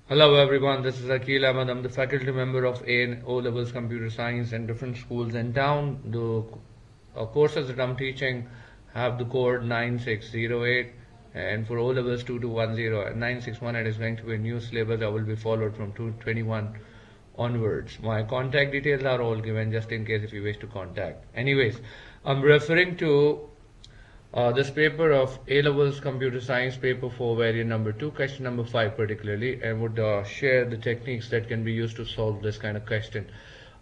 Hello everyone, this is Akil Ahmed. I'm the faculty member of A and O levels computer science in different schools in town. The courses that I'm teaching have the code 9608, and for O levels 2210 and 9618 is going to be a new syllabus that will be followed from 221 onwards. My contact details are all given just in case if you wish to contact. Anyways, I'm referring to this paper of A-levels computer science paper 4 variant number 2 question number 5 particularly, and would share the techniques that can be used to solve this kind of question.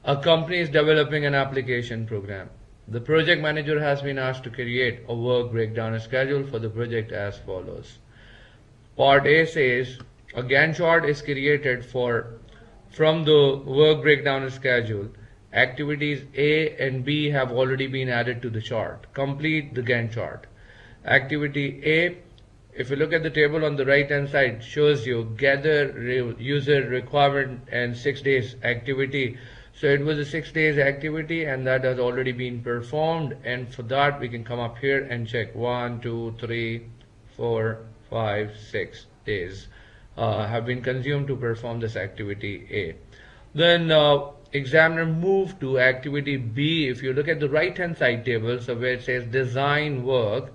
A company is developing an application program. The project manager has been asked to create a work breakdown schedule for the project as follows. Part A says a Gantt chart is created from the work breakdown schedule. Activities A and B have already been added to the chart. Complete the Gantt chart. Activity A, if you look at the table on the right hand side, shows you gather user requirement and 6 days activity. So it was a 6 days activity and that has already been performed, and for that we can come up here and check 1, 2, 3, 4, 5, 6 days have been consumed to perform this activity A. Then examiner moved to activity B. If you look at the right hand side table, so where it says design work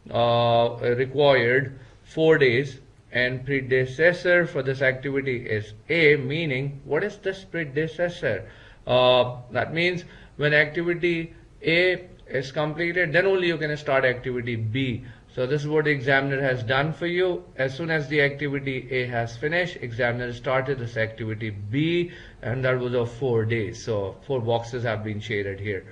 required 4 days, and predecessor for this activity is A, meaning what is this predecessor? That means when activity A is completed, then only you can start activity B. So this is what the examiner has done for you. As soon as the activity A has finished, examiner started this activity B, and that was of 4 days. So 4 boxes have been shaded here.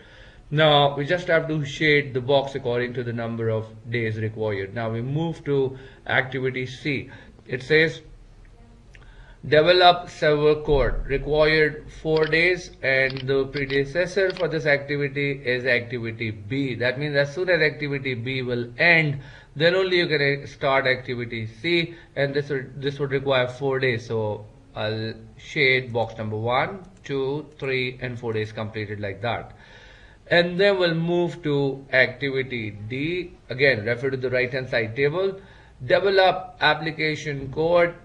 Now we just have to shade the box according to the number of days required. Now we move to activity C. It says develop server code required 4 days, and the predecessor for this activity is activity B. That means as soon as activity B will end, then only you can start activity C, and this would require 4 days. So I'll shade box number 1, 2, 3 and 4 days completed like that. And then we'll move to activity D. Again, refer to the right hand side table. Develop application code,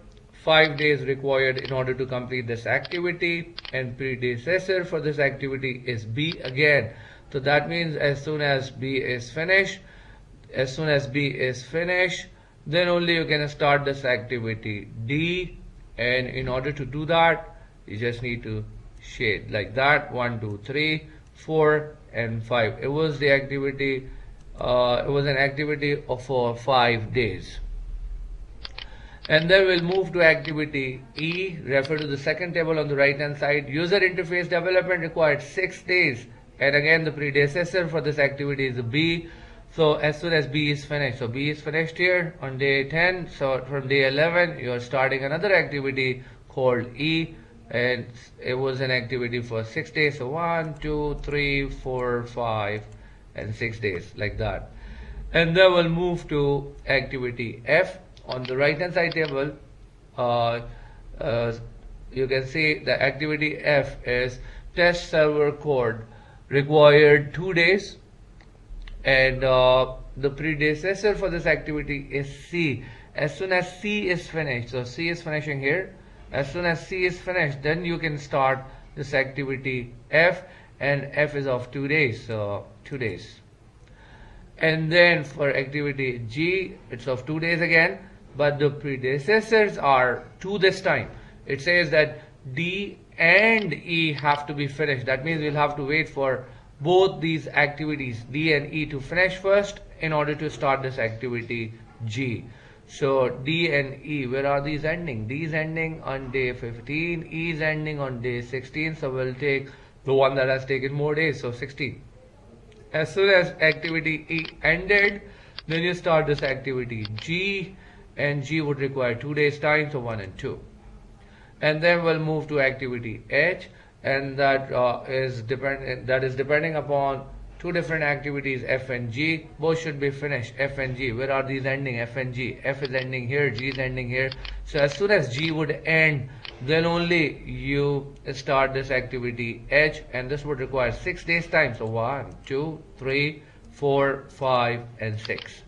5 days required in order to complete this activity, and predecessor for this activity is B again. So that means as soon as B is finished, then only you can start this activity D. And in order to do that, you just need to shade like that, 1, 2, 3, 4 and 5. It was the activity, it was an activity for 5 days. And then we'll move to activity E. Refer to the second table on the right hand side. User interface development required 6 days, and again the predecessor for this activity is B. So as soon as B is finished, so B is finished here on day 10, so from day 11 you are starting another activity called E, and it was an activity for 6 days. So 1, 2, 3, 4, 5 and 6 days like that. And then we'll move to activity F. On the right hand side table, you can see the activity F is test server code required 2 days, and the predecessor for this activity is C. As soon as C is finished, so C is finishing here, as soon as C is finished, then you can start this activity F, and F is of 2 days, so 2 days. And then for activity G, it's of 2 days again, but the predecessors are 2 this time. It says that D and E have to be finished. That means we'll have to wait for both these activities D and E to finish first in order to start this activity G. So D and E, where are these ending? D is ending on day 15, E is ending on day 16, so we'll take the one that has taken more days, so 16. As soon as activity E ended, then you start this activity G, and G would require 2 days time, so 1 and 2. And then we'll move to activity H, and that is depending upon 2 different activities, F and G. Both should be finished, F and G. Where are these ending? F and G. F is ending here, G is ending here. So as soon as G would end, then only you start this activity H, and this would require 6 days time, so 1, 2, 3, 4, 5 and 6.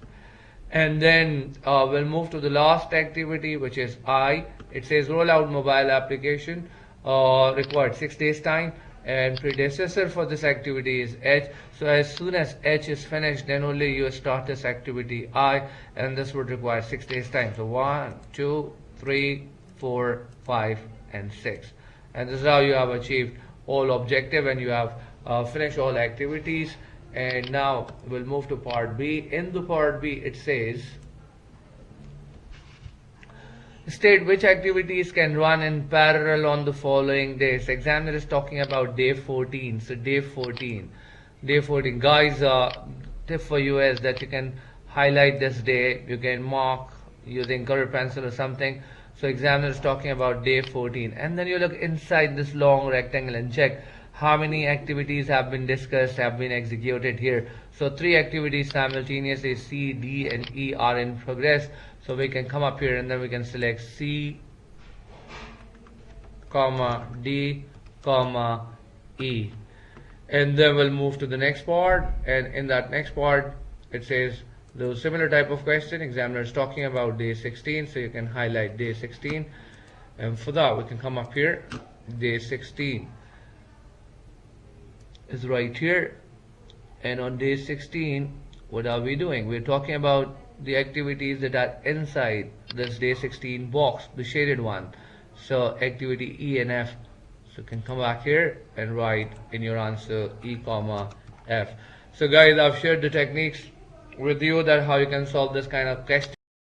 And then we'll move to the last activity, which is I. It says rollout mobile application required 6 days time, and predecessor for this activity is H. So as soon as H is finished, then only you start this activity I, and this would require 6 days time. So 1, 2, 3, 4, 5, and 6. And this is how you have achieved all objective, and you have finished all activities. And now we'll move to part B. In the part B, it says state which activities can run in parallel on the following days. Examiner is talking about day 14. So day 14, guys, tip for you is that you can highlight this day, you can mark using colored pencil or something. So examiner is talking about day 14, and then you look inside this long rectangle and check how many activities have been discussed, have been executed here. So 3 activities simultaneously, C, D, and E, are in progress. So we can come up here and then we can select C, comma, D, comma, E. And then we'll move to the next part, and in that next part it says the similar type of question. Examiner is talking about day 16, so you can highlight day 16, and for that we can come up here. Day 16 is right here, and on day 16 what are we doing? We're talking about the activities that are inside this day 16 box, the shaded one. So activity E and F. So you can come back here and write in your answer E comma F. So guys, I've shared the techniques with you that how you can solve this kind of question.